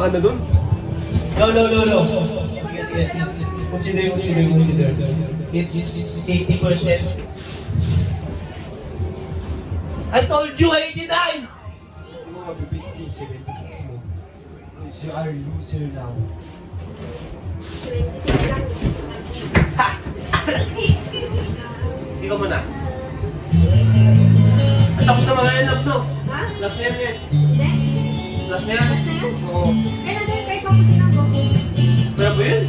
ano dun. No. Sige. Consider. It's 80%. I told you 89! Hindi mo mabibig yung 76 mo. Because you are loser now. 26 lang. Hindi ka muna. At tapos na mga alam, no? Ha? Last na yan eh. Hindi. Last na yan. Last na yan? Oo. Kaya na kahit maputi na ako. Kaya ba yun?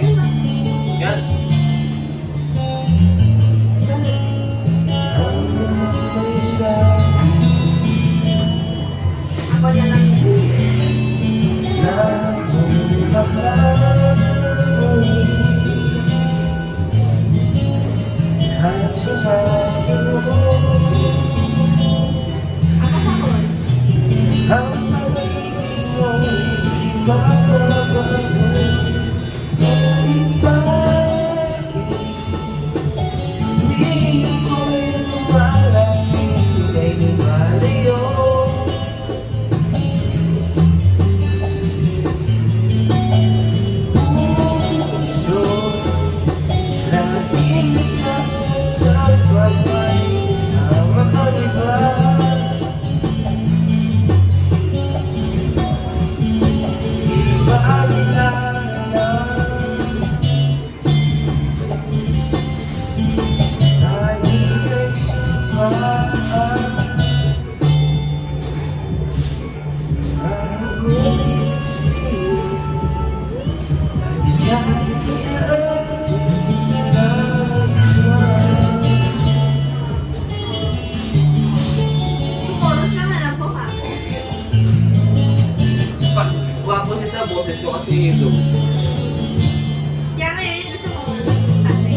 Ayun na. Yan. Ako na lang yan. Ako sa kon. Yung chorus lang alam ko ha. Gwapo siya sa boses ko kasi doon. Kaya ngayon yun sa chorus ng tatay.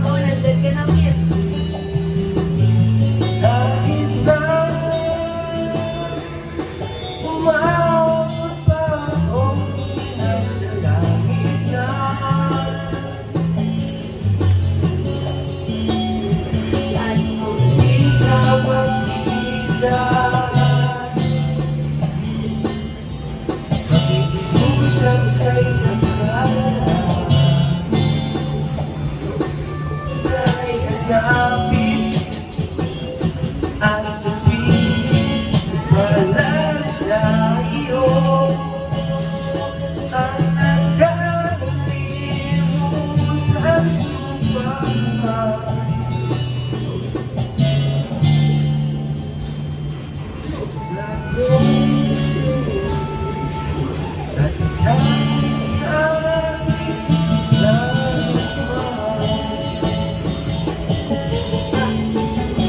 Oh, nandun ka na, Miss.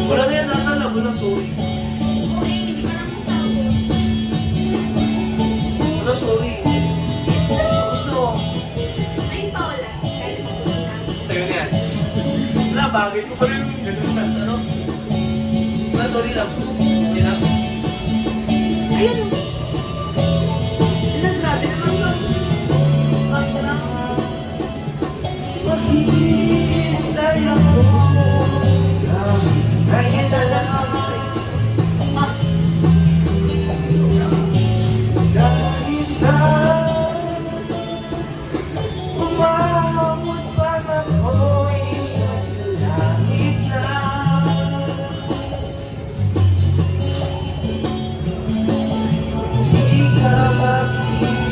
Wala na yan, nasa alam mo na, sorry. Okay, hindi ka lang masabi. Wala, sorry. Gusto. Ayun pa wala. Kahit maputi na. Sa'yo na yan. Wala, bagay ko pa rin yung ganun na, ano? Wala, sorry lang. Hindi na. Ayun. Ilan grabe naman yun. Bakit lang? Ayun talaga sa praise. Ah,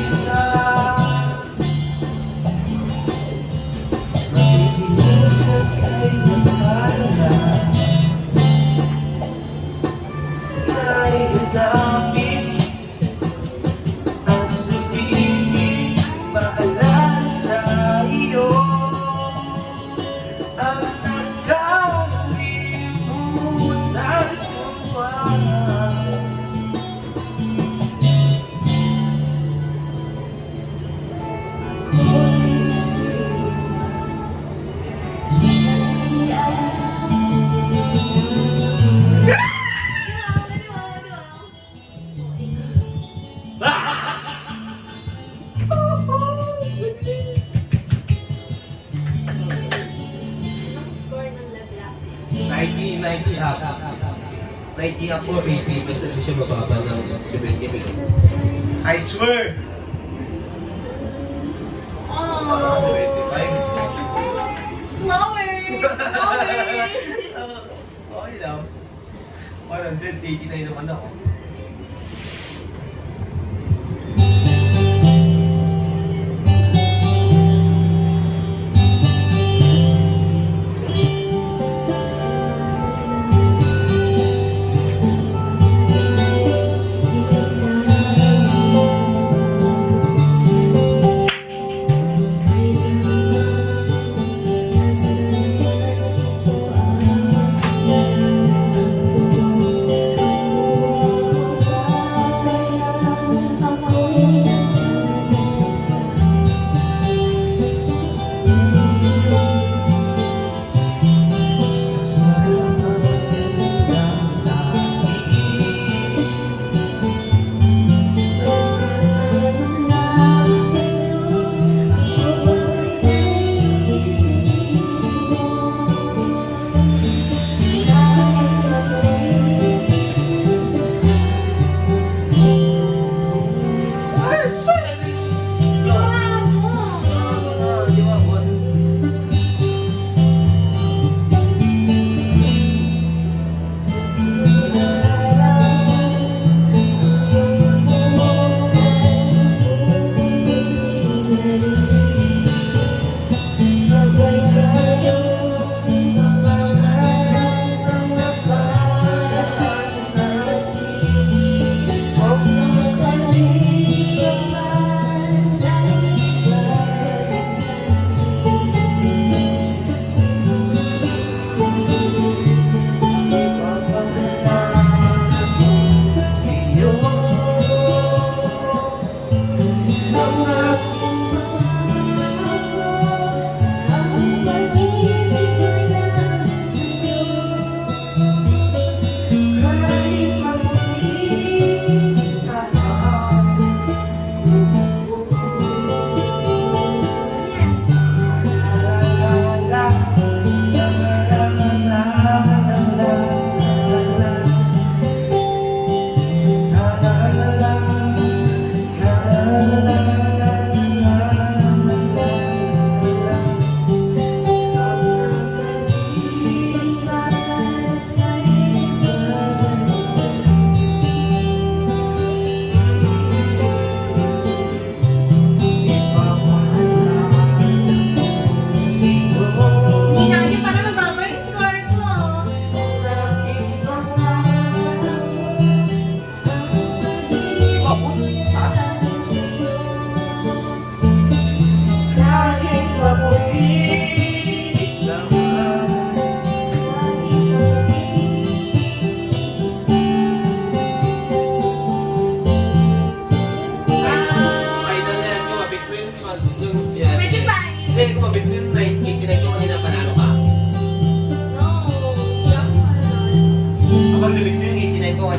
Ikaw 90 up. 90 up or 80, basta di siya mababa ng 70 mil. I swear! Oh. 25. Slower. Slower. Okay lang. 189 naman ako.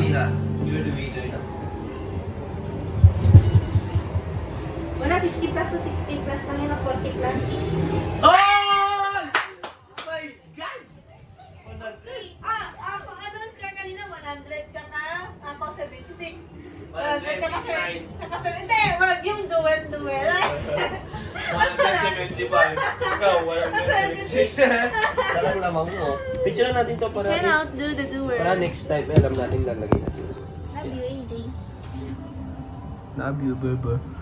kanina, you're the winner na. Wala, 50 plus to 60 plus lang yun, na 40 plus. Oh! My God! 100! Ako, ano ang score kanina? 100, tsaka ako 76. 100, Tsaka 69. hindi, wag yung duel. 175. Ikaw, 176. Talagang lamang mo. Picture na natin to para, Can outdo the duel. para next time, alam natin lalagay natin. Love you, AJ. Love you, baby.